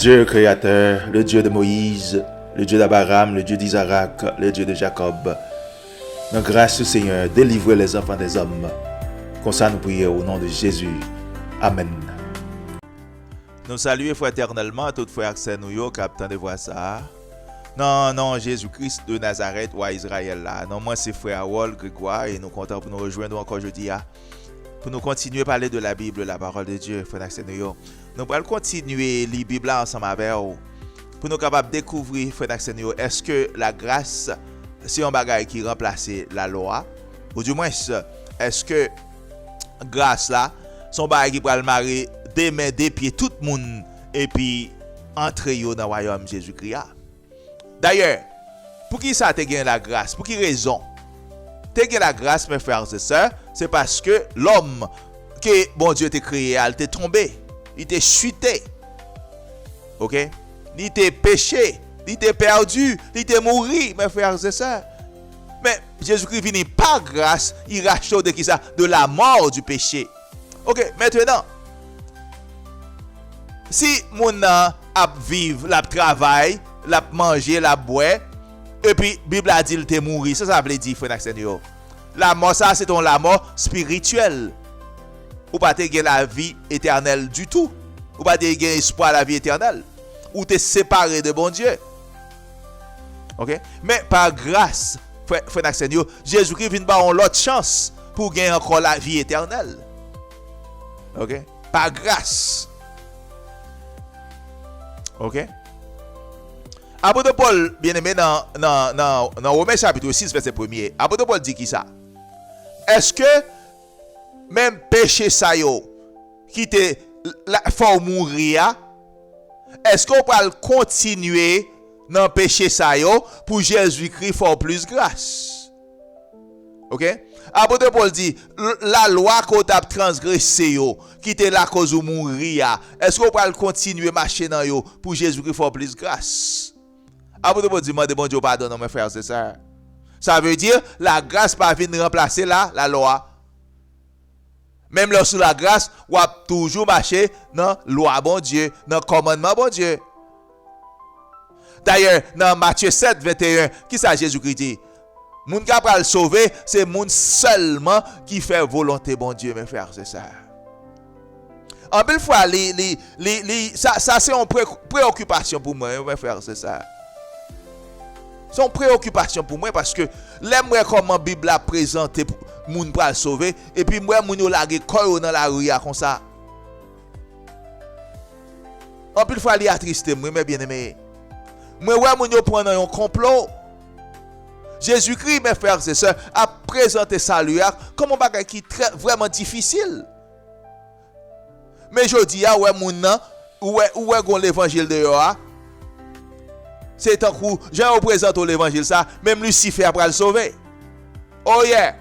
Dieu créateur, le Dieu de Moïse, le Dieu d'Abraham, le Dieu d'Isaac, le Dieu de Jacob. Dans grâce au Seigneur, délivrez les enfants des hommes. Comme ça nous prions au nom de Jésus. Amen. Nous saluons fraternellement tous frères et nous qui attendent de voir ça. Non, Jésus-Christ de Nazareth ou à Israël là. Non, moi c'est frère Harold Grégoire et nous comptons pour nous rejoindre encore jeudi pour nous continuer à parler de la Bible, la parole de Dieu, frères et nous. Nous allons continuer à lire la Bible ensemble avec vous pour nous capables de découvrir, frères et nous, est-ce que la grâce c'est un bagage qui remplace la loi ou du moins est-ce que grâce là son bagage qui va le marier des mains, des pieds, tout le monde et puis entrer dans le royaume de Jésus-Christ. D'ailleurs, pour qui ça te gagne la grâce? Pour qui raison? Te gagne la grâce, mes frères et sœurs, c'est parce que l'homme que bon Dieu t'a créé, il t'est tombé, il t'est chuté. OK? Il t'est péché, il t'est perdu, il t'est mouru, mes frères et sœurs. Mais Jésus-Christ vient par grâce, il rachète de qui ça? De la mort du péché. OK, maintenant, si mon a vivre, la travail, la manger, la boire, et puis Bible a dit il t'est mouru, ça veut dire frère Seigneur. La mort ça c'est la mort spirituelle. Ou pas te gagner la vie éternelle du tout. Ou pas te gagner espoir à la vie éternelle. Ou te séparé de bon Dieu. OK? Mais par grâce, frère Seigneur, Jésus-Christ vient par l'autre chance pour gagner encore la vie éternelle. OK? Par grâce. OK? Apôtre Paul, bien aimé, dans Romains chapitre 6, verset 1er, apôtre Paul dit qui ça? Est-ce que même péché ça yo, qui te faut mourir, est-ce qu'on peut continuer dans péché ça yo pour Jésus-Christ faire plus grâce? OK? Apôtre Paul dit, la loi qu'on t'a transgressé yo, qui te la cause ou mourir, est-ce qu'on peut continuer marcher dans yo pour Jésus-Christ faire plus grâce? Apôtre Paul dit, moi de bon Dieu pardon mes frères et sœurs. Ça veut dire la grâce pas venir remplacer la loi. Même lorsque la grâce, on va toujours marcher dans la loi bon Dieu, dans le commandement bon Dieu. D'ailleurs, dans Matthieu 7, 21, qui ça Jésus-Christ dit? Moun qui va le sauver, c'est moun seulement qui fait volonté bon Dieu, mes frères et sœurs. En belle fois, ça c'est une préoccupation pour moi, mes frères et sœurs. C'est une préoccupation pour moi parce que j'aime comment la Bible a présenté moun pour le sauver et puis moi moun yo lage koyo dans la rue comme ça. En plus fois li attristé moi mes bien-aimés. Moi ouais moun yo prend un complot. Jésus-Christ mes frères et sœurs a présenté ça lui comme un bagage qui très vraiment difficile. Mais je dis ouais moun nan ouais gon l'évangile de yo c'est tant que j'ai représenté l'évangile ça, même Lucifer va le sauver. Oh yeah.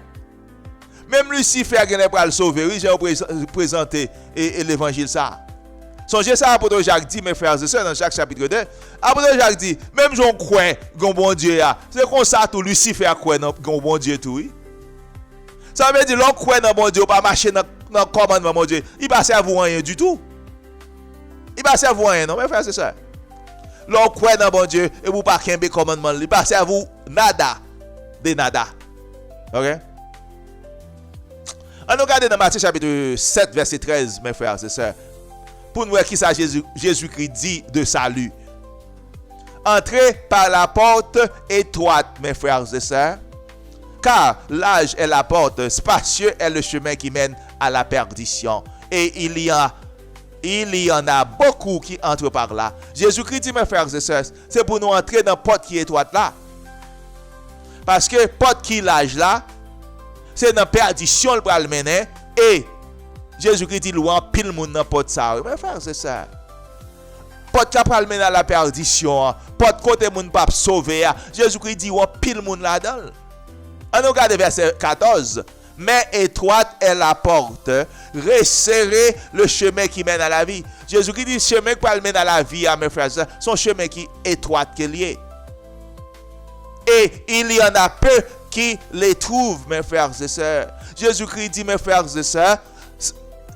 Même Lucifer va le sauver. Oui, j'ai représenté l'évangile ça. Songez ça, apôtre Jacques dit, mes frères et sœurs, dans Jacques chapitre 2. Apôtre Jacques dit, même j'en crois, gon bon Dieu là. C'est comme ça tout Lucifer croit dans gon bon Dieu tout, oui. Ça veut dire l'on croit dans bon Dieu, pas marcher dans le commandement bon Dieu. Il va servir rien du tout. Il va servir rien, non, mes frères et sœurs. L'on croit dans bon Dieu et vous pas qu'un commandement, il passe à vous nada de nada. OK? On regarde dans Matthieu chapitre 7 verset 13 mes frères et sœurs. Pour nous voir qui ça Jésus-Christ dit de salut. Entrez par la porte étroite mes frères et sœurs, car large est la porte, spacieux est le chemin qui mène à la perdition et il y en a beaucoup qui entrent par là. Jésus-Christ dit, mes frères et sœurs, c'est pour nous entrer dans la porte qui est étroite là. Parce que la porte qui est large là, c'est dans la perdition le bras le mener. Et Jésus-Christ dit, louan pile monde dans la porte ça. Mes frères et sœurs, porte qui va le mener à la perdition, porte côté monde pas sauver. Jésus-Christ dit, louan pile monde là-dedans. On regarde verset 14. Mais étroite est la porte, resserrez le chemin qui mène à la vie. Jésus-Christ dit, chemin qui mène à la vie, à mes frères, son chemin qui est étroite qui est lié. Et il y en a peu qui les trouvent, mes frères et sœurs. Jésus-Christ dit, mes frères et sœurs,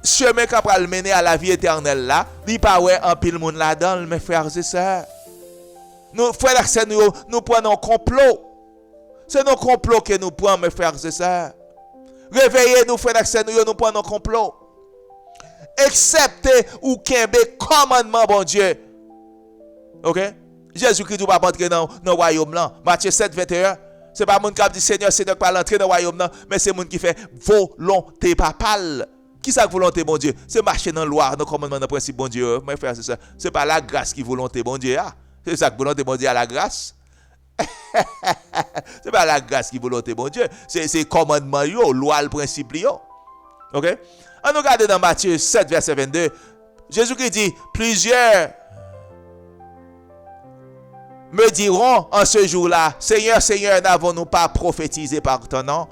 chemin qui va le mener à la vie éternelle là, il pas ouais en pile monde là-dedans, mes frères et sœurs. Nous frères et sœurs, nous prenons un complot. C'est nos complots que nous prenons, mes frères et sœurs. Réveillez-nous, frères et sœurs, nous prenons un complot. Acceptez ou kembe commandement, bon Dieu. Ok? Jésus-Christ ne va pas entrer dans le royaume là. Matthieu 7, 21. Ce n'est pas mon qui dit Seigneur, Seigneur, qui va entrer dans le royaume là, mais c'est mon qui fait volonté papale. Qui ça volonté, bon Dieu? C'est marcher dans la loi, dans le commandement, dans le principe, bon Dieu. Mes frères, c'est ça. Ce n'est pas la grâce qui volonté, bon Dieu. C'est ça que volonté, bon Dieu, à la grâce. C'est pas la grâce qui volonté, bon Dieu. C'est commandement, loi, le principe. Ok? On nous regarde dans Matthieu 7, verset 22. Jésus-Christ dit, plusieurs me diront en ce jour-là, Seigneur, Seigneur, n'avons-nous pas prophétisé par ton nom?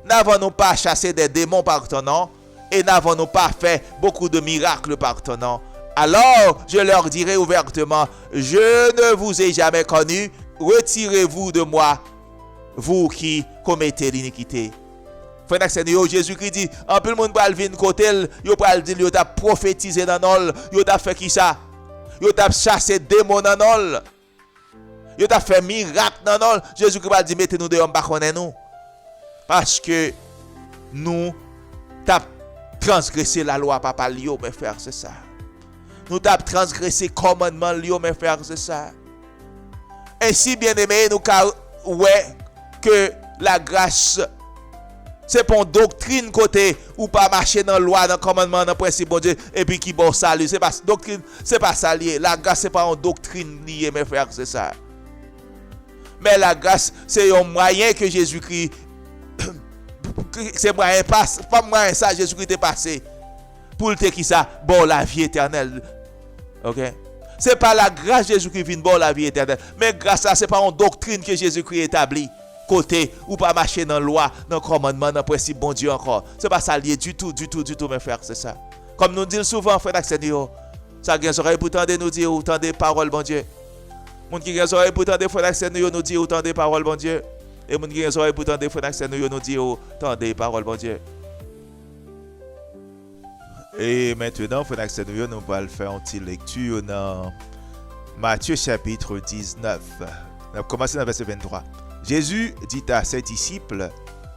N'avons-nous pas chassé des démons par ton nom? Et n'avons-nous pas fait beaucoup de miracles par ton nom? Alors, je leur dirai ouvertement, je ne vous ai jamais connu, retirez-vous de moi, vous qui commettez l'iniquité. Frère Seigneur, Jésus-Christ dit, en plus le monde va venir côté, il va dire, il a prophétisé dans nous, il a fait qui ça? Il a chassé démons dans nous. Il a fait miracle dans nous. Jésus-Christ va dire, mettez-nous dehors, nous. Parce que nous avons transgressé la loi, papa, mes frères, c'est ça. Nous avons transgressé le commandement, mes frères, c'est ça. Ainsi, bien aimé, nous avons que la grâce, c'est pour une doctrine côté ou pas marcher dans la loi, dans le commandement, dans le principe bon Dieu, et puis qui bon salut. C'est pas doctrine, c'est pas ça lié. La grâce, c'est pas une doctrine liée, mes frères, c'est ça. Mais la grâce, c'est un moyen que Jésus-Christ, c'est moyen pas moyen ça, Jésus-Christ est passé pour le qui ça, bon la vie éternelle. Ok? C'est pas la grâce de Jésus-Christ qui vient bon la vie éternelle. Mais grâce à ça, c'est pas une doctrine que Jésus-Christ établit. Côté ou pas marcher dans la loi, dans le commandement, dans le principe bon Dieu encore. C'est pas ça lié du tout, mes frères, c'est ça. Comme nous disons souvent, frères et sœurs, ça a des oreilles pour tendre nous dire autant des paroles, bon Dieu. Moun qui a des oreilles pour tendre, frères et sœurs, nous dit autant des paroles, bon Dieu. Et moun qui a des oreilles pour tendre, frères et sœurs, nous dit autant des paroles, bon Dieu. Et maintenant, frères et sœurs, nous allons faire une petite lecture dans Matthieu chapitre 19. On va commencer dans le verset 23. Jésus dit à ses disciples,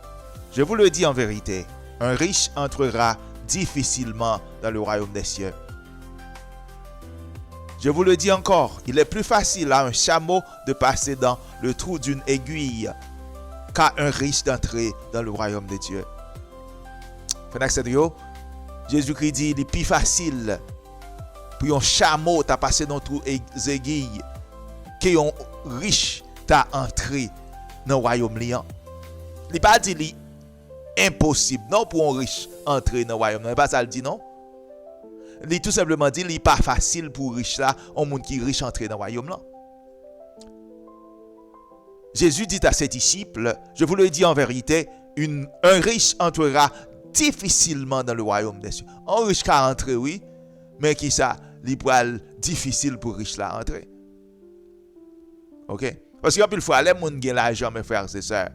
« Je vous le dis en vérité, un riche entrera difficilement dans le royaume des cieux. Je vous le dis encore, il est plus facile à un chameau de passer dans le trou d'une aiguille qu'à un riche d'entrer dans le royaume de Dieu. » Jésus-Christ dit, il est plus facile pour un chameau de passer dans le trou d'une aiguille qu'un riche d'entrer dans le royaume liant. Il n'est pas dit impossible non pour un riche entrer dans le royaume. Il n'est pas ça le dit non. Il tout simplement dit il n'est pas facile pour un riche là, un monde qui est riche entrer dans le royaume là. Jésus dit à ses disciples, je vous le dis en vérité, un riche entrera difficilement dans le royaume des cieux. Un riche qui a entré, oui, mais qui ça, il est difficile pour un riche là entrer. Ok? Parce qu'il y a plus de fois, les gens qui ont l'argent, mes frères et sœurs,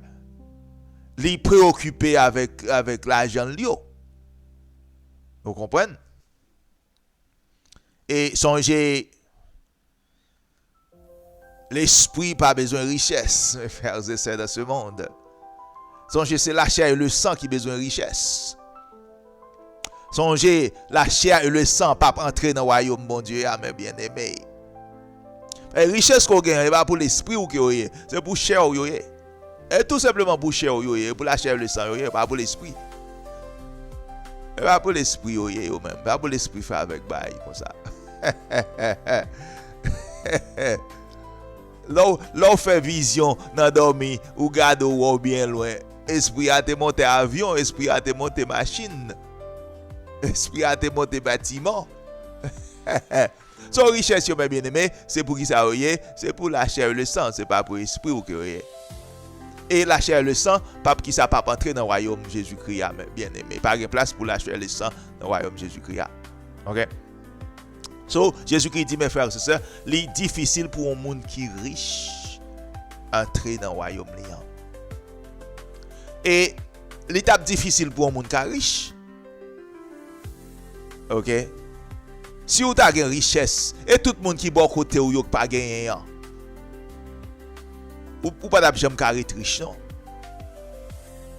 ils sont préoccupés avec l'argent. Vous comprenez? Et songez, l'esprit n'a pas besoin de richesse, mes frères et sœurs, dans ce monde. Songez, c'est la chair et le sang qui ont besoin de richesse. Songez, la chair et le sang ne peuvent pas entrer dans le royaume, bon Dieu, mes bien-aimés. La richesse qu'on gagne, ce n'est pas pour l'esprit ou que c'est pour chair ou et tout simplement pour chair ou pour la chair et le sang, pas pour l'esprit. Pas pour l'esprit ou même, pas pour l'esprit fait avec bail comme ça. Là fait vision dans dormi ou garde ou bien loin. Esprit a te monter avion, esprit a te monter machine. Esprit a te monter bâtiment. Son richesse, mes bien-aimés, c'est pour qui ça oye? C'est pour la chair et le sang, c'est pas pour l'esprit ou que oye. Et la chair et le sang, pas qui ça pas entrer dans le royaume Jésus-Christ, mes bien-aimés. Pas de place pour la chair et le sang dans le royaume Jésus-Christ. OK? So, Jésus-Christ dit, mes frères et sœurs, il est difficile pour un monde qui est riche entrer dans le royaume liant. Et l'étape difficile pour un monde qui est riche. OK? Si vous avez une richesse, et tout le monde qui est bon côté ou n'a pas gagné, ou pas jamais être riche, non?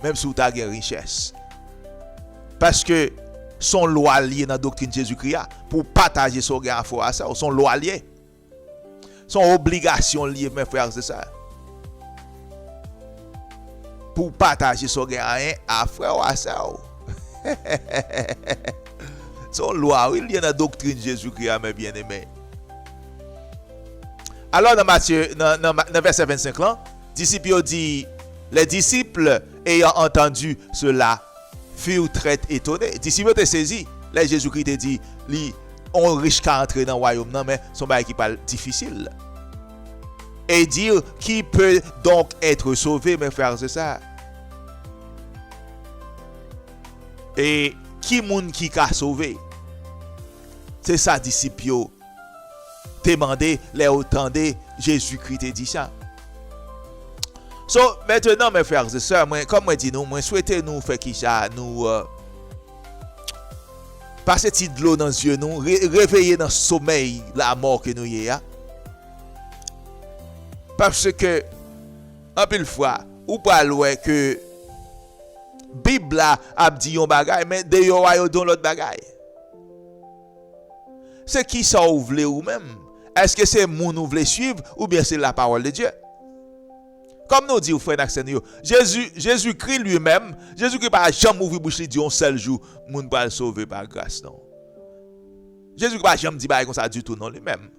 Même si vous avez une richesse. Parce que son loi liée dans la doctrine de Jésus-Christ, pour partager son gain à foi à ça, son loi liée. Son obligation liée, mes frères, c'est ça. Pour partager son gain à frère à ça. Son loi, il y a dans la doctrine de Jésus-Christ, mes bien-aimés. Alors, dans Matthieu, dans verset 25, là, les disciples ayant entendu cela furent très étonnés. Les disciples étaient saisis. Là, Jésus-Christ a dit, on riche qu'à entrer dans le royaume, non, mais son bail qui parle difficile. Et dire, qui peut donc être sauvé, mes frères, c'est ça. Et qui moun qui a sauvé? C'est ça, disciples. Demandez, les entendez, Jésus-Christ a dit ça. So, maintenant, mes frères et sœurs, comme moi dis nous, moi souhaitez nous faire qui ça, nous passer de l'eau dans les yeux, nous réveiller dans le sommeil la mort que nous y a. Parce que, en pile fois, ou pas loin que Bible a dit un bagay, mais de yo a don l'autre bagay. C'est qui ça ou vle ou même? Est-ce que c'est moun ou vle suivre ou bien c'est la parole de Dieu? Comme nous dit au frère Naxenio, Jésus-Christ lui-même, Jésus-Christ n'a jamais ouvert bouche dit un seul jour, moun pas sauver par grâce non. Jésus-Christ n'a jamais dit comme ça du tout non lui-même.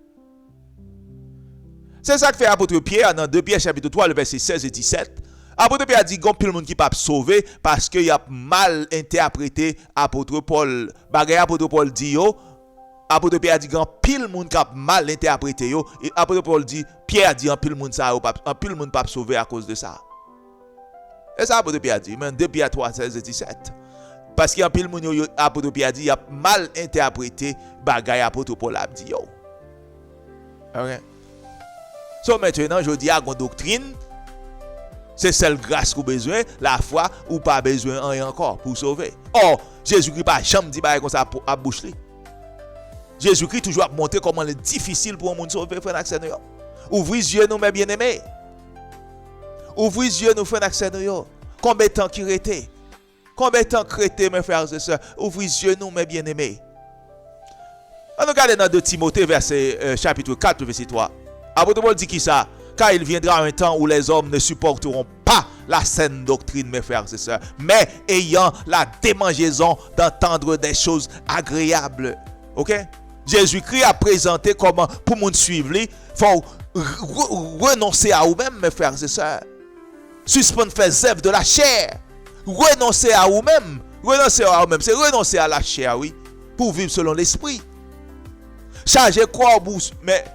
C'est ça que fait apôtre Pierre dans 2 Pierre chapitre 3 le verset 16 et 17. Apôtre Pierre a dit gon pile monde qui pas sauver parce qu'il a mal interprété apôtre Paul. Bagay apôtre Paul dit yo, apôtre Pierre a dit gon pile monde qui a mal interprété yo et apôtre Paul dit Pierre a dit en pile monde ça en pile monde pas sauver à cause de ça. Et ça apôtre Pierre a dit, mais 2 Pierre 3 16 et 17. Parce qu'il y a pile monde yo apôtre Pierre a dit il a mal interprété bagay apôtre Paul a dit yo. OK. So maintenant, je dis à la doctrine, c'est celle grâce qu'on a besoin, la foi ou pas besoin rien encore pour sauver. Or, Jésus-Christ pas jamais dit comme ça à bouche. Jésus-Christ toujours montré comment c'est difficile pour un monde sauver, frère accès nous. Ouvrez les yeux nous mes bien-aimés. Ouvrez les yeux nous frère accès nous. Combien de temps qui restait? Combien de temps crété mes frères et sœurs? Ouvrez les yeux nous mes bien-aimés. On regarde dans 2 Timothée verset chapitre 4 verset 3. Apôtre Paul dit qui ça? Car il viendra un temps où les hommes ne supporteront pas la saine doctrine, mes frères et sœurs, mais ayant la démangeaison d'entendre des choses agréables. Ok? Jésus-Christ a présenté comment pour nous suivre, il faut renoncer à vous-même, mes frères et sœurs. Suspendre faire zèbre de la chair. Renoncer à vous-même. Renoncer à vous-même, c'est renoncer à la chair, oui, pour vivre selon l'esprit. Changer quoi, mais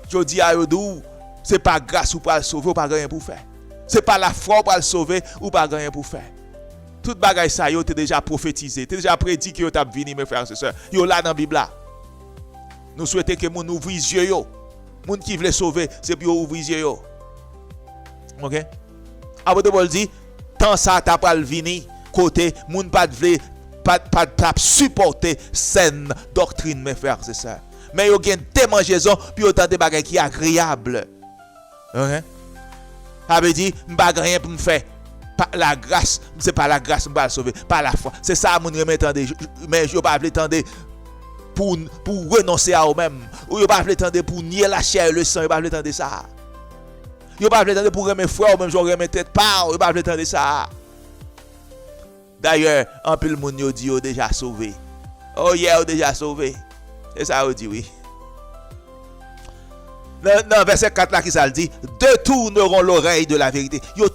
je dis à Yodou, c'est pas grâce ou pas le sauver ou pas rien pour faire. C'est pas la foi ou pas le sauver ou pas rien pour faire. Tout bagay ça yo t'es déjà prophétisé, t'es déjà prédit que yo t'a venu mes frères et sœurs. Yo là dans la Bible là. Nous souhaitons que moun ouvre les yeux yo. Moun qui veut sauver, c'est pour ouvrir les yeux yo. OK? Apôtre Paul dit, tant ça t'a pas venir côté moun pas pas supporter saine doctrine mes frères et sœurs. Mais yo gen démangeaison puis autant de bagages qui agréable. OK? Ça veut dire m'pa rien pour me faire. La grâce, c'est pas la grâce m'pa sauver, pas la foi. C'est ça moun remet tande mais yo pas vle tande pour renoncer à eux-mêmes. Ou yo pas vle tande pour nier la chair et le sang, yo pas vle tande ça. Yo pas vle tande pour remettre frère ou même je remettre tête pas, yo pas vle tande ça. D'ailleurs, en pile moun yo dit yo déjà sauvé. Oh yeah, yo déjà sauvé. Et ça on dit oui. Dans verset 4 là qui ça le dit, détourneront l'oreille de la vérité. Yo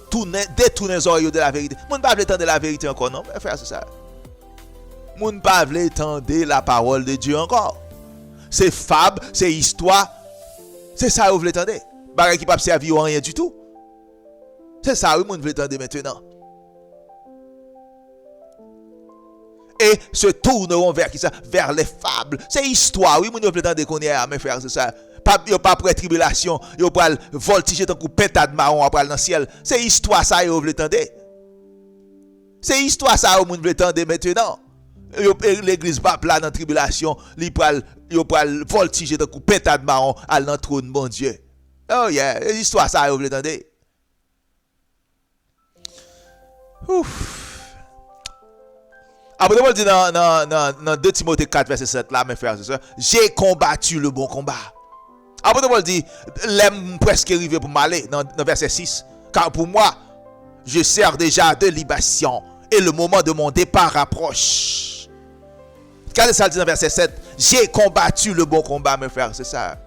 détourner les oreilles de la vérité. Moun pas veut entendre la vérité encore non, frère c'est ça. Moun pas veut entendre la parole de Dieu encore. C'est fable, c'est histoire. C'est ça vous voulez entendre. Bagay qui pas servir rien du tout. C'est ça oui moun veut entendre maintenant. Et se tourneront vers qui ça? Vers les fables. C'est histoire. Oui, mon veut entendre qu'on est mes frères, c'est ça. Yo pas près tribulation, yo pas voltiger tant coup pentade marron après dans ciel. C'est histoire ça yo veut entendre. C'est histoire ça yo moun veut entendre maintenant. l'église pas là dans tribulation, il pral voltiger de coup pétade marron à dans trône bon Dieu. Oh yeah, l'histoire ça vous l'entendez. Ouf. Après Paul dit dans 2 Timothée 4 verset 7 là mes frères et sœurs, j'ai combattu le bon combat. Après Paul dit l'aime presque arrivé pour m'aller dans verset 6 car pour moi je sers déjà de libation et le moment de mon départ approche. Regardez ça dit dans verset 7, j'ai combattu le bon combat mes frères, c'est ça.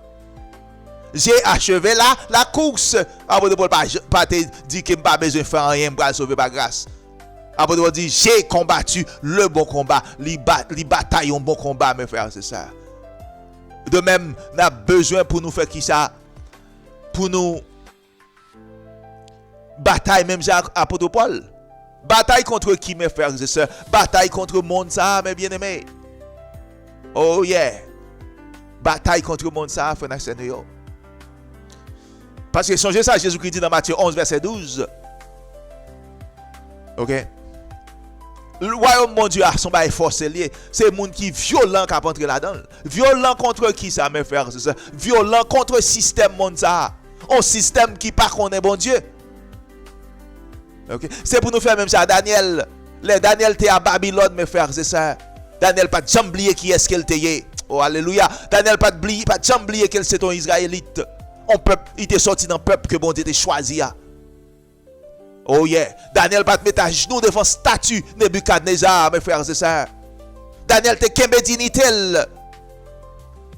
J'ai achevé la course. Après Paul pas te dit que pas besoin de faire rien pour sauver par grâce. Après Paul dit j'ai combattu le bon combat, les batailles un bon combat mes frères, c'est ça. De même, on a besoin pour nous faire qui ça? Pour nous bataille même apôtre Paul. Bataille contre qui mes frères et sœurs? Bataille contre le monde ça mes bien-aimés. Oh yeah. Bataille contre le monde ça frère Seigneur. Parce que songez ça, Jésus-Christ dit dans Matthieu 11 verset 12. OK. Le royaume mon Dieu a son bail forcé lié. C'est monde qui violent qui a entré là-dedans. Violent contre qui ça mes frères c'est ça? Violent contre le système monde ça. Un système qui pas connaît bon Dieu. OK. C'est pour nous faire même ça Daniel. Daniel était à Babylone mes frères c'est ça. Daniel pas jamais oublié qui est-ce qu'il était. Oh alléluia. Daniel pas jamais oublié qu'il c'est un israélite. On peuple, il était sorti dans le peuple que bon Dieu t'a choisi. Oh yeah. Daniel pas mettre à genoux devant statue Nebuchadnezzar, mes frères et sœurs. Daniel te kembe dinitel.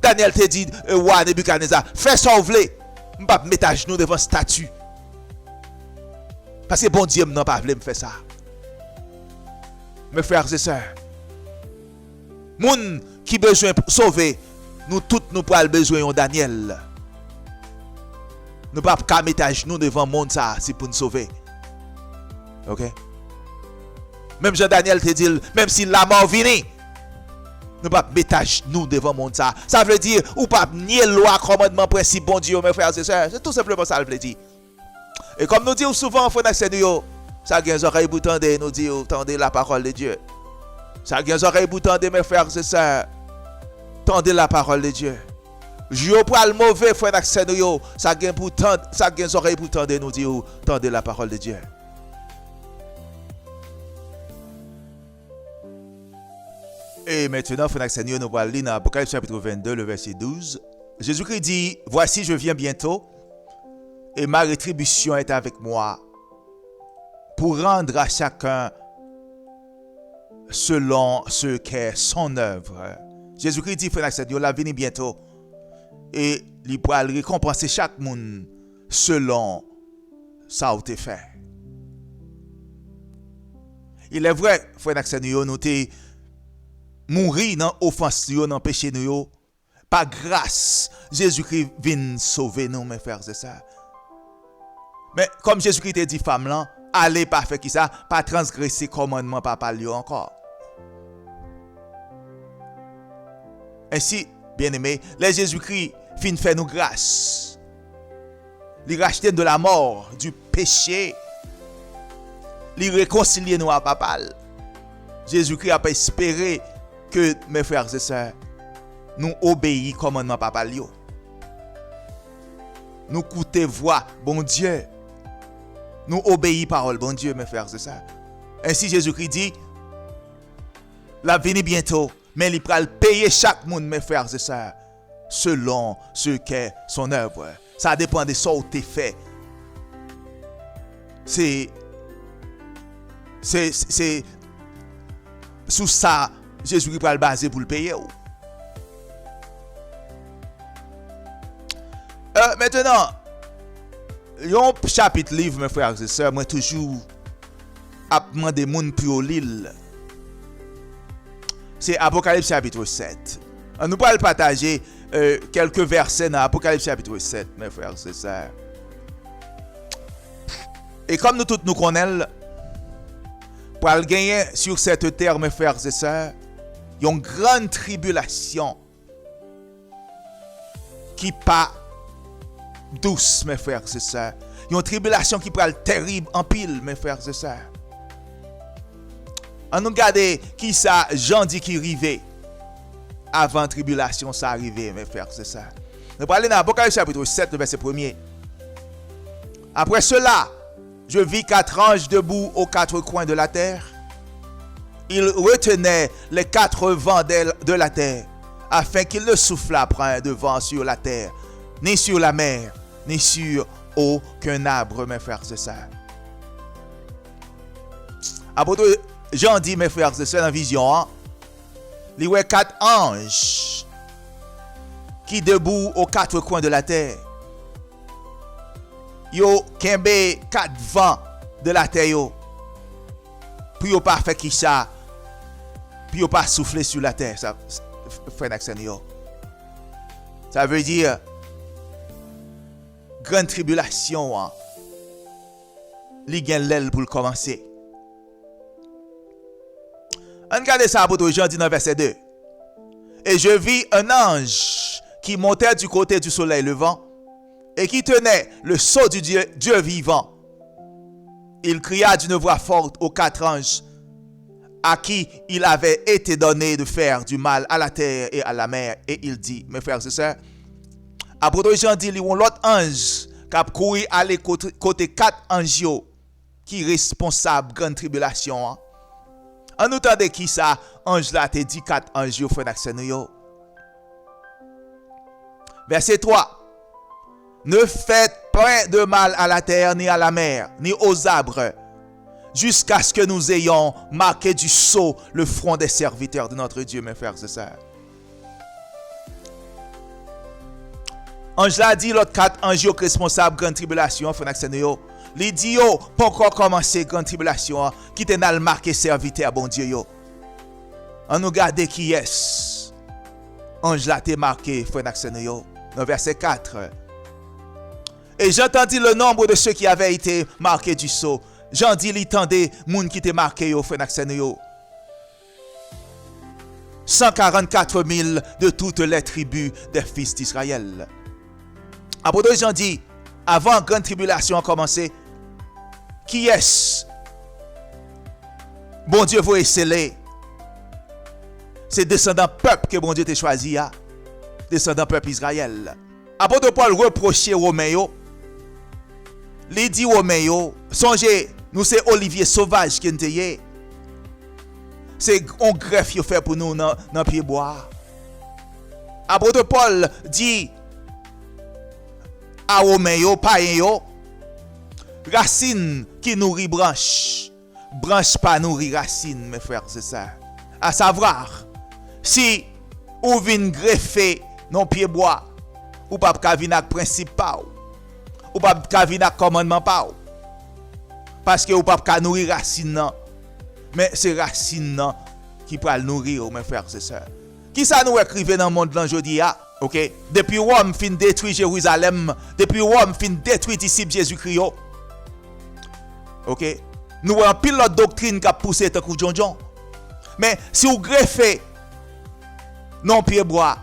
Daniel te dit, ouais, Nebuchadnezzar, fais ça ou vle. M'pas mettre à genoux devant statue. Parce que bon Dieu n'a pas voulu me faire ça. Mes frères et sœurs. Moun qui besoin sauver, nous tous nous pral besoin de Daniel. Nous ne pouvons pas mettre à genoux devant le monde ça, c'est pour nous sauver. Ok? Même Jean-Daniel te dit, même si la mort vient, nous ne pouvons pas mettre à genoux devant le monde ça. Ça veut dire, ou pas nier loi, commandement, principe, bon Dieu, mes frères et sœurs. C'est tout simplement ça, ça veut dire. Et comme nous disons souvent, frères et sœurs, ça a des oreilles pour tendre, nous disons, tendez la parole de Dieu. Ça a des oreilles pour tendre, mes frères et sœurs, tendez la parole de Dieu. Je prends le mauvais frère d'accès nous ça gagne pour tendre, ça gagne oreilles pour tendre nous dire tendez la parole de Dieu. Et maintenant frère d'accès nous allons lire dans Apocalypse chapitre 22 le verset 12. Jésus-Christ dit voici je viens bientôt et ma rétribution est avec moi pour rendre à chacun selon ce qu'est son œuvre. Jésus-Christ dit frère d'accès nous la venir bientôt. Et il pourra récompenser chaque monde selon ça a été fait. Il est vrai, frère Naxen, nous avons mouru dans l'offense, dans le péché, par grâce, Jésus-Christ vient sauver nous, mes frères, c'est ça. Mais comme Jésus-Christ a dit, femme là, allez pas faire qui ça, pas transgresser commandement, pas parler encore. Ainsi, bien-aimé, les Jésus-Christ fin fait nous grâce. Il racheter de la mort, du péché. Il réconcilier nous à papa. Jésus-Christ a pas espéré que mes frères et sœurs nous obéissent commandement papa lio. Nous écoutez voix bon Dieu. Nous obéissons parole bon Dieu mes frères et sœurs. Ainsi Jésus-Christ dit la venue bientôt. Mais il va payer chaque monde, mes frères et sœurs, selon ce qu'est son œuvre. Ça dépend de ce que tu fait. C'est sous ça, Jésus va le baser pour le payer. Maintenant, il y a un chapitre livre, mes frères et sœurs, moi toujours à demander des gens pour l'île. C'est Apocalypse chapitre 7. Nous allons partager quelques versets dans Apocalypse chapitre 7, mes frères et sœurs. Et comme nous tous nous connaissons, pour gagner sur cette terre, mes frères et sœurs, il y a une grande tribulation qui pas douce, mes frères et sœurs. Il y a une tribulation qui peut être terrible en pile, mes frères et sœurs. On nous regarde qui ça, Jean dit qui arrivait. Avant tribulation, ça arrivait, mes frères, c'est ça. Nous parlons dans Apocalypse chapitre 7, verset 1er. Après cela, je vis 4 anges debout aux 4 coins de la terre. Ils retenaient les 4 vents de la terre, afin qu'il ne soufflât point de vent sur la terre, ni sur la mer, ni sur aucun arbre, mes frères et sœurs. Apôtre Jean dit, mes frères et sœurs, dans la vision, il y a 4 anges qui debout aux 4 coins de la terre. Yo kembe 4 vents de la terre yo. Puis yo pas fait qui ça. Puis yo pas souffler sur la terre, ça frère Naxen yo. Ça veut dire grande tribulation hein. Li gen l'aile pour commencer. On regarde ça apôtre Jean dit dans verset 2. Et je vis un ange qui montait du côté du soleil levant et qui tenait le sceau du Dieu vivant. Il cria d'une voix forte aux 4 anges à qui il avait été donné de faire du mal à la terre et à la mer. Et il dit, mes frères et sœurs, apôtre Jean dit, il y a l'autre ange qui a couru aller côté 4 anges qui responsable grande tribulation. Hein? En nous tendez qui ça, ange là te dit 4 anges frère Naxen yo. Verset 3. Ne faites point de mal à la terre, ni à la mer, ni aux arbres, jusqu'à ce que nous ayons marqué du sceau le front des serviteurs de notre Dieu, mes frères et sœurs. Ange là dit l'autre 4 anges responsables grande tribulation, frère Naxen yo. Les dit yo, pas encore commencé grande tribulation, qui te n'a marqué serviteur, bon Dieu yo. On nous garde qui est. Ange là te marqué, frère Naxen yo. Dans verset 4. Et j'entendis le nombre de ceux qui avaient été marqués du sceau. J'en dis l'entendez, moun qui étaient marqués au frère Naxen yo. 144 000 de toutes les tribus des fils d'Israël. Apôtre Jean dit, avant la grande tribulation a commencé, qui est-ce? Bon Dieu vous sceller. C'est descendant peuple que bon Dieu t'a choisi. Descendant peuple Israël. Apôtre Paul reprochait Romain. Il dit Romain, songez, nous c'est Olivier sauvage qui est. C'est un greffe qui fait pour nous dans le pied bois. Apôtre Paul dit à Romain, païen, racine qui nourrit branche. Branche pas nourrit racine, mes frères, c'est ça. À savoir, si ou vin greffer non pied bois, ou pas ka vin ak principe pa ou pas ka vin ak commandement pa parce que ou pas ka nourrir racine nan, mais c'est racine nan qui pral nourrir mes frères et sœurs. Qui ça nous écrivait dans le monde l'aujourd'hui a? OK, depuis Rome fin détruit Jérusalem, depuis Rome fin détruit disciples Jésus-Christ. OK, nous avons pile l'autre doctrine qui a poussé tant que John. Mais si vous greffez non pied bois,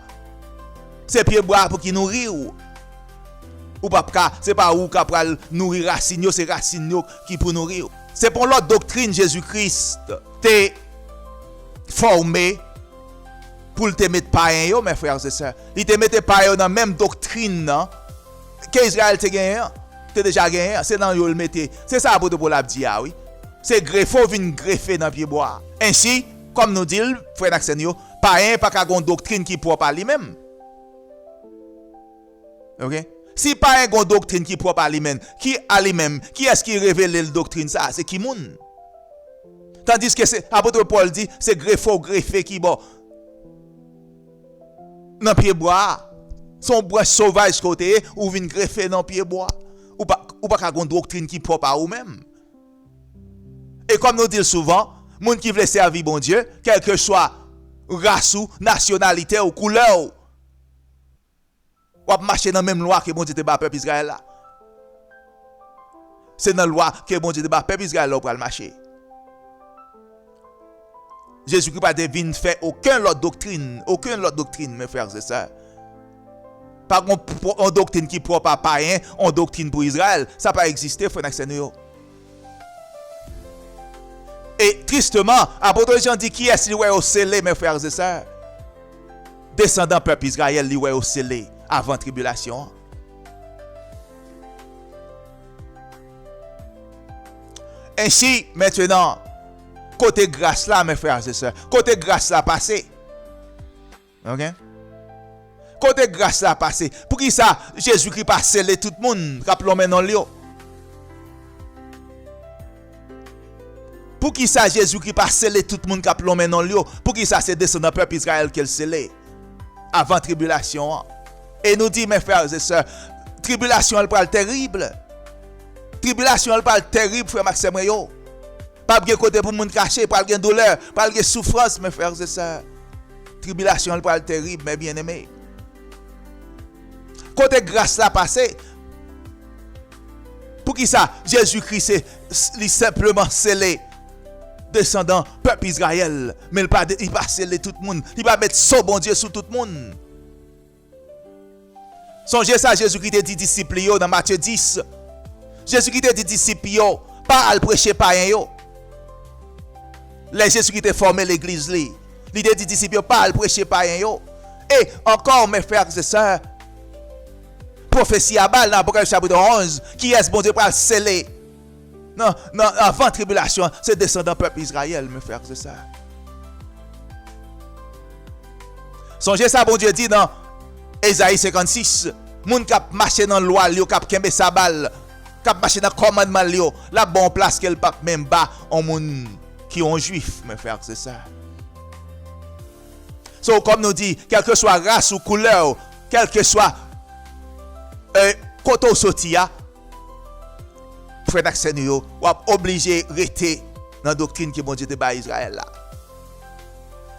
c'est pied bois pour qui nourrir ou pas c'est pas ou qui pral nourrir racine, c'est racine qui pour nourrir. C'est pour l'autre doctrine Jésus-Christ t'es formé pour te mettre païen yo mes frères et sœurs. Il te mettait païen dans même doctrine que Israël te gagné, te déjà gagné, c'est dans yo le mettait. C'est ça apôtre Paul a dit oui. C'est greffo vinn greffer dans pied bois. Ainsi, comme nous dit frère Naxen yo, païen pas ka gon doctrine qui propre à lui-même. OK? Si païen gon doctrine qui propre à lui-même, qui à lui-même, qui est-ce qui révèle la doctrine ça? C'est qui moun? Tandis que c'est apôtre Paul dit, c'est greffo greffé qui bon dans pied bois. Son bois sauvage côté ou vinn greffer dans pied bois. Ou pas ka gon doctrine qui propre à ou même. Et comme nous disons souvent, moun qui veut servir bon Dieu, quel que soit race ou nationalité ou couleur, ou marcher dans la même loi que bon Dieu te bat peuple Israël là. C'est dans la loi que bon Dieu te bat peuple Israël là pour le marcher. Jésus-Christ n'a pas devine faire aucune autre doctrine, mes frères et sœurs. Pas une doctrine qui propre à païen, une doctrine pour Israël, ça n'a pas existé, frère Naxen yo. Et tristement, apôtre Jean dit qui est-ce qui est au scellé, mes frères et sœurs? Descendant peuple Israël, li est au scellé avant tribulation. Ainsi, maintenant, côté grâce là, mes frères et sœurs, côté grâce là passé. OK? Côté grâce là passé. Pour qui ça, Jésus-Christ pas scellé tout le monde, rappelons maintenant Léo. Pour qui ça, Jésus-Christ pas scellé tout le monde, rappelons maintenant Léo. Pour qui ça, c'est descendant peuple Israël qui est scellé avant tribulation. Et nous dit, mes frères et sœurs, tribulation elle parle terrible. Tribulation elle parle terrible, frère Maxime Rayo. Pas de côté pour monde caché, pas de douleur, pas de souffrance, mes frères et sœurs. Tribulation elle parle terrible, mes bien-aimés. Côté grâce là passé. Pour qui ça, Jésus-Christ est simplement scellé descendant peuple Israël, mais il pas sceller tout le monde, il va mettre son bon Dieu sur tout le monde. Songez ça, Jésus-Christ a dit disciples dans Matthieu 10. Jésus-Christ a dit disciples pas à prêcher païen yo. Les Jésus-Christ a formé l'église li. Il a dit disciples pas à prêcher païen yo. Et encore mes frères et sœurs, prophétie à balle dans Apocalypse chapitre 11, qui est bon Dieu pour sceller. Non, avant tribulation, c'est descendant peuple Israël, mes frères et sœurs. Songez ça, bon Dieu dit dans Ésaïe 56, moun k'ap marché dans loi, li k'ap kembe sa balle, k'ap marché dans commandement li, la bonne place qu'elle pas même bas en moun qui ont juif, mes frères et sœurs. So, comme nous dit, quelle que soit race ou couleur, quel que soit côté ou sorti, frère d'accès ou obligé de rester dans la doctrine que bon Dieu te bat Israël là.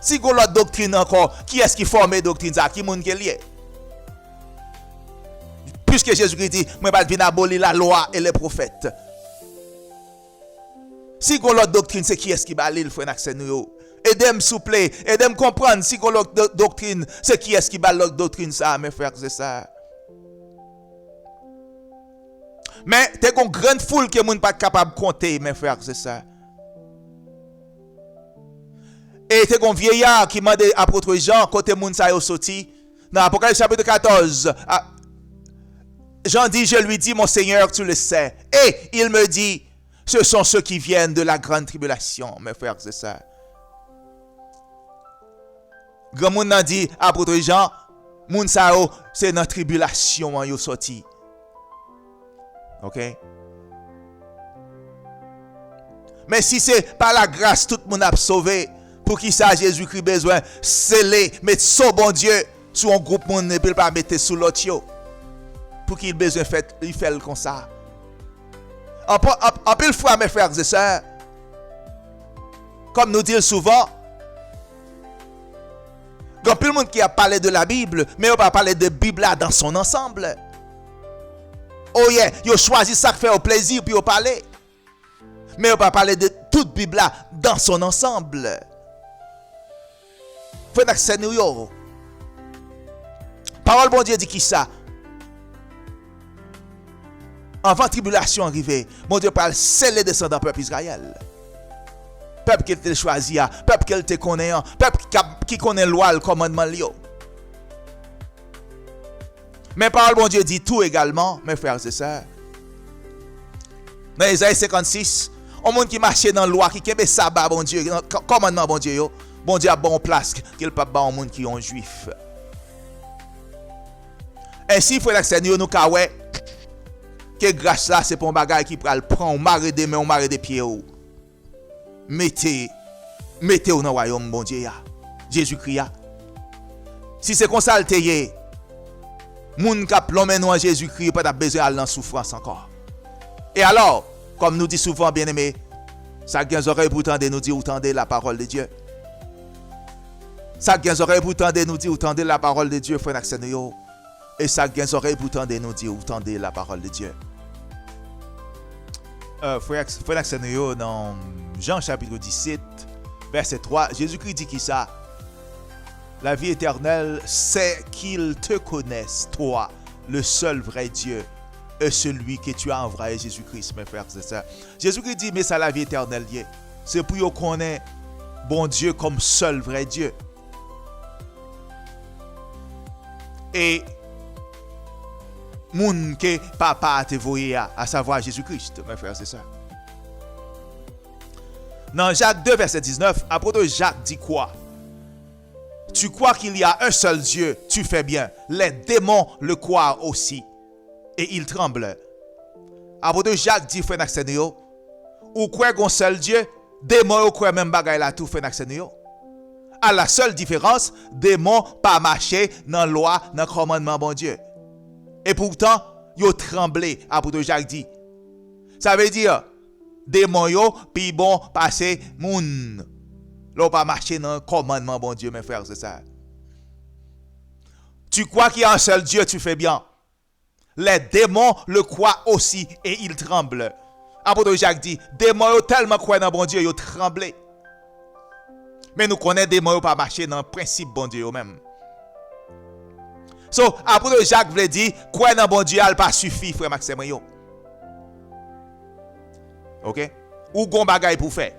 Si vous avez l'autre doctrine encore, qui est-ce qui forme la doctrine ça? Qui est-ce qui est lié? Puisque Jésus-Christ dit, je ne vais pas venir abolir la loi et les prophètes. Si vous avez l'autre doctrine, c'est qui est-ce qui bat l'île, frère d'accès ou? Aidez-moi s'il vous plaît, aidez-moi comprendre si vous avez l'autre doctrine, c'est qui est-ce qui bat l'autre doctrine ça, mes frères et sœurs. Mais t'es une grande foule que moun pas capable de compter, mes frères et sœurs. Et t'es un vieillard qui m'a dit à apôtre Jean, côté moun sa yo sorti, dans Apocalypse chapitre 14, Jean dit, je lui dis, mon Seigneur, tu le sais. Et il me dit, ce sont ceux qui viennent de la grande tribulation, mes frères et sœurs. Grand moun a dit, apôtre Jean, moun sa yo, c'est dans la tribulation yo sorti. OK? Mais si c'est par la grâce tout le monde a sauvé, pour qui ça Jésus-Christ besoin sceller, mettre son bon Dieu sur un groupe monde et puis pas mettre sous l'autre yo. Pour qu'il besoin fait il fait comme ça. En pile fois mes frères et sœurs, comme nous disons souvent, il y a plein de monde qui a parlé de la Bible, mais on va parler de Bible là dans son ensemble. Oh yeah, yo choisi ça qui fait au plaisir puis yo parler. Mais on va parler de toute Bible là dans son ensemble. Faut d'accès nous yo. Parole bon Dieu dit qui ça? Avant tribulation arrivée, mon Dieu parle sceller descendant peuple Israël. Peuple qui te choisi, peuple qui te connaît, peuple qui connaît loi, le commandement lio. Mais parole bon Dieu dit tout également, mes frères et sœurs. Dans Ésaïe 56, on monde qui marchait dans la loi, qui kembe sabbat bon Dieu, commandement bon Dieu yo, bon Dieu a bon place qu'il pas ba au monde qui ont juif. Ainsi frère Seigneur nous ka wè que grâce là c'est pour un bagage qui pral prendre marrer des mains, marrer des pieds ou. Mettez au dans le royaume bon Dieu Jésus-Christ. Si c'est comme ça le teye, moun k'ap l'emmène en Jésus-Christ pas besoin aller dans souffrance encore. Et alors, comme nous dit souvent bien-aimés, ça gen oreilles pour tendre nous dit ou tendez la parole de Dieu. Ça gen oreilles pour tendre nous dit ou tendez la parole de Dieu frère Seigneur. Et ça gen oreilles pour tendre nous dit ou tendez la parole de Dieu. Frère Seigneur dans Jean chapitre 17 verset 3, Jésus-Christ dit qui ça? La vie éternelle, c'est qu'ils te connaissent, toi, le seul vrai Dieu, et celui que tu as envoyé, Jésus-Christ, mes frères et sœurs. Jésus-Christ dit, mais ça la vie éternelle liée. c'est pour yo connaître bon Dieu comme seul vrai Dieu. Et moun que papa a te voyé à savoir Jésus-Christ, mes frères, c'est ça. Dans Jacques 2, verset 19, apôtre Jacques dit quoi? Tu crois qu'il y a un seul Dieu, tu fais bien. Les démons le croient aussi. Et ils tremblent. Apôtre Jacques dit, frère Naxenio, ou croit qu'un seul Dieu, démons croient même bagaille là tout, frère Naxenio. À la seule différence, démons pas marcher dans la loi, dans le commandement bon Dieu. Et pourtant, ils tremblé, apôtre Jacques dit. Ça veut dire, démons yo, puis bon, passer moun. L'on pas marcher dans le commandement bon Dieu, mes frères, c'est ça. Tu crois qu'il y a un seul Dieu, tu fais bien. Les démons le croient aussi et ils tremblent. Apôtre Jacques dit, démons yo tellement croient dans bon Dieu, ils tremblent. Mais nous connaissons des démons pas marcher dans le principe bon Dieu même. So, apôtre Jacques veut dire, croire dans bon Dieu, elle pas suffit, frère Maxime. OK? Ou gon bagay pour faire.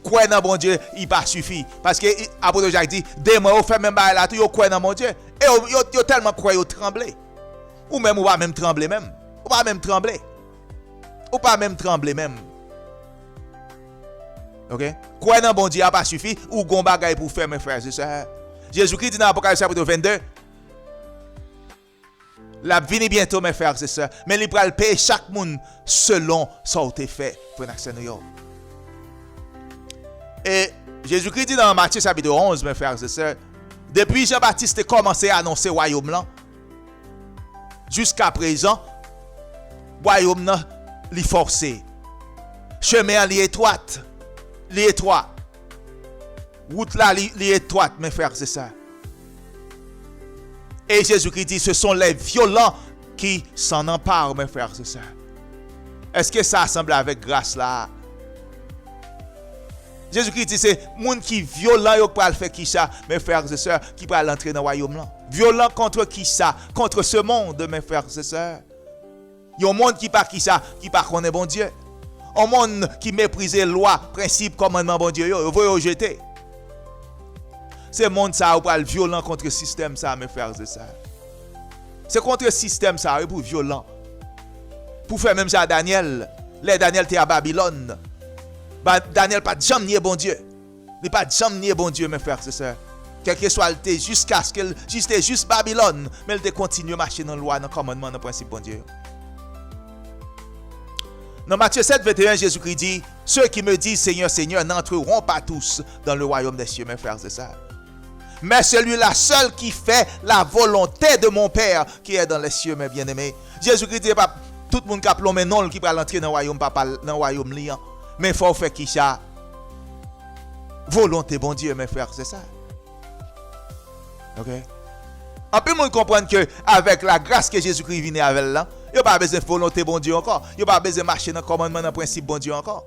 Croire dans bon Dieu, il pas suffit. Parce que apôtre Jacques dit, démons fait même bagay là, tout yo croire dans bon Dieu. Et yo tellement croire yo trembler. Ou même ou pas même trembler même. Ou pas même trembler. Ou pas même trembler même. OK? Croire dans bon Dieu a pas suffi ou gon bagay pour faire mes frères et sœurs. Jésus-Christ dit dans Apocalypse chapitre 22, la vini bientôt mes frères et sœurs, mais il pral payer chaque monde selon son fait pour l'accès nous. Et Jésus-Christ dit dans Matthieu chapitre 11 mes frères et sœurs, depuis Jean-Baptiste a commencé à annoncer royaume là, jusqu'à présent royaume là li forcé. Chemin li étroite. L'étroit. Route là, l'étroite, mes frères, c'est ça. Et Jésus-Christ dit, ce sont les violents qui s'en emparent, mes frères, c'est ça. Est-ce que ça semble avec grâce là? Jésus-Christ dit, c'est les gens qui sont violents, qui peuvent faire qui ça, mes frères et sœurs, qui peuvent entrer dans le royaume là. Violents contre qui ça? Contre ce monde, mes frères et sœurs. Il y a un monde qui pas qui ça, qui pas connaît bon Dieu. Un monde qui méprise loi, principe, commandement, bon Dieu, vous voyez jeter. C'est monde ça, ou le violent contre le système ça, mes frères et sœurs. C'est contre le système ça, pour violent. Pour faire même ça à Daniel. Les Daniel était à Babylone. Daniel pas jamais nié bon Dieu. Il pas jamais nié bon Dieu, mes frères et sœurs. Quel que soit le thé, jusqu'à ce qu'il juste Babylone, mais il continue à marcher dans la loi, dans le commandement, dans le principe, bon Dieu. Dans Matthieu 7, 21, Jésus-Christ dit, ceux qui me disent Seigneur, Seigneur, n'entreront pas tous dans le royaume des cieux, mes frères et sœurs. Mais celui-là seul qui fait la volonté de mon Père qui est dans les cieux, mes bien-aimés. Jésus-Christ dit, pas tout le monde qui a plombé non, qui va entrer dans le royaume, pas dans le royaume liant. Mais il faut faire qui ça? Volonté, bon Dieu, mes frères, c'est ça. OK? On peut comprendre que avec la grâce que Jésus-Christ vient avec là, il n'y a pas besoin de volonté bon Dieu encore. Il n'y a pas besoin de marcher dans le commandement, dans le principe bon Dieu encore.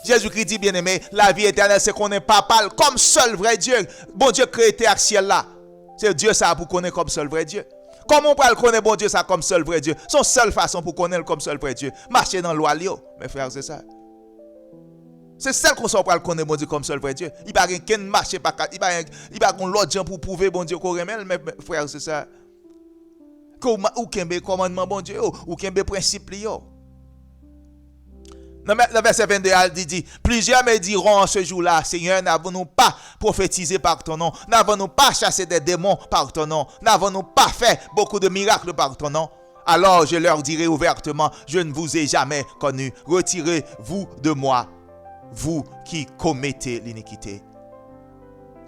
Jésus-Christ dit, bien aimé, la vie éternelle, c'est qu'on n'est pas pâle comme seul vrai Dieu. Bon Dieu créé terre ciel là. C'est Dieu ça pour connaître comme seul vrai Dieu. Comment on peut connaître bon Dieu ça comme seul vrai Dieu? Son seule façon pour connaître comme seul vrai Dieu. Marcher dans la loi, mes frères, c'est ça. C'est celle qu'on s'en parle connaître bon Dieu comme seul vrai Dieu. Il n'y a pas qu'un marché, il n'y a pas l'autre gens pour prouver bon Dieu qu'on remet, mes frères, c'est ça. Ou qu'il y a commandement bon Dieu, ou qu'il y a principe liyo. Dans le verset 22, il dit, plusieurs me diront en ce jour-là, Seigneur, n'avons-nous pas prophétisé par ton nom? N'avons-nous pas chassé des démons par ton nom? N'avons-nous pas fait beaucoup de miracles par ton nom? Alors je leur dirai ouvertement, je ne vous ai jamais connu. Retirez-vous de moi, vous qui commettez l'iniquité.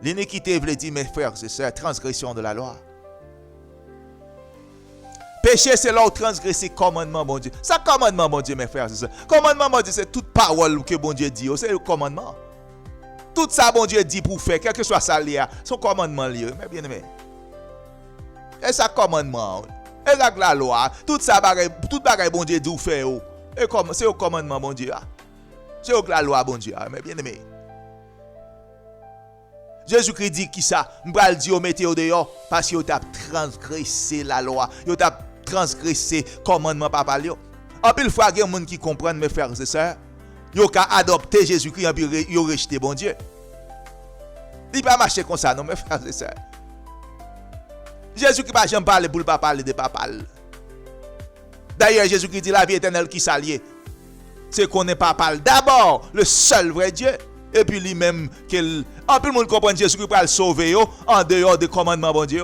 L'iniquité veut dire, mes frères et sœurs, transgression de la loi. Péché, c'est là où transgresser commandement, bon Dieu. Ça, commandement, bon Dieu, mes frères, c'est ça. Commandement, bon Dieu, c'est toute parole que bon Dieu dit. C'est le commandement. Tout ça, bon Dieu dit pour faire, quel que soit ça, son commandement, mais bien aimé. Et ça, commandement. Et ça, la loi. Tout ça, tout bagaille, bon Dieu dit pour faire. Et c'est au commandement, bon Dieu. C'est au la loi, bon Dieu, mais bien aimé. Jésus-Christ dit qui ça? M'bral dit au mettez au dehors parce que vous avez transgressé la loi. Vous avez transgressé commandement papa. En pile fois, il y a des gens qui comprennent, mes frères et sœurs. yo ka adopter Jésus-Christ puis yo rejeter bon Dieu. Il pas marcher comme ça non mes frères et sœurs. Jésus-Christ pas jamais parler pour pas parler de papa. D'ailleurs Jésus-Christ dit la vie éternelle qui s'allie. C'est qu'on n'est pas parle d'abord le seul vrai Dieu et puis lui-même en plus le monde comprend Jésus-Christ pour le sauver yo en dehors des commandements bon Dieu.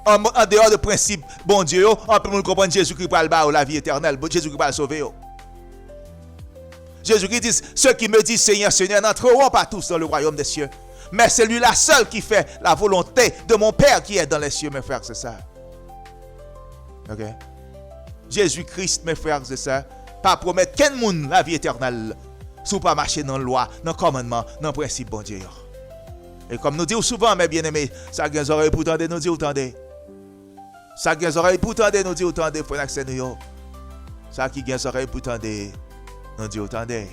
En dehors de principe bon Dieu, en plus nous comprendre Jésus-Christ pour la vie éternelle, Jésus-Christ pour le sauver. Jésus-Christ dit, ceux qui me disent Seigneur, Seigneur, n'entreront pas tous dans le royaume des cieux. Mais c'est lui-là seul qui fait la volonté de mon Père qui est dans les cieux, mes frères, c'est ça. Ok? Jésus-Christ, mes frères, c'est ça. Pas promettre qu'un monde la vie éternelle, si pas marcher dans la loi, dans le commandement, dans le principe bon Dieu. Et comme nous disons souvent, mes bien-aimés, ça a des oreilles pour tendre, nous disons tendez. Ça a des oreilles pour tendre, nous disons tendez, pour l'accès nous. Ça qui a des oreilles pour tendre, nous disons tendez.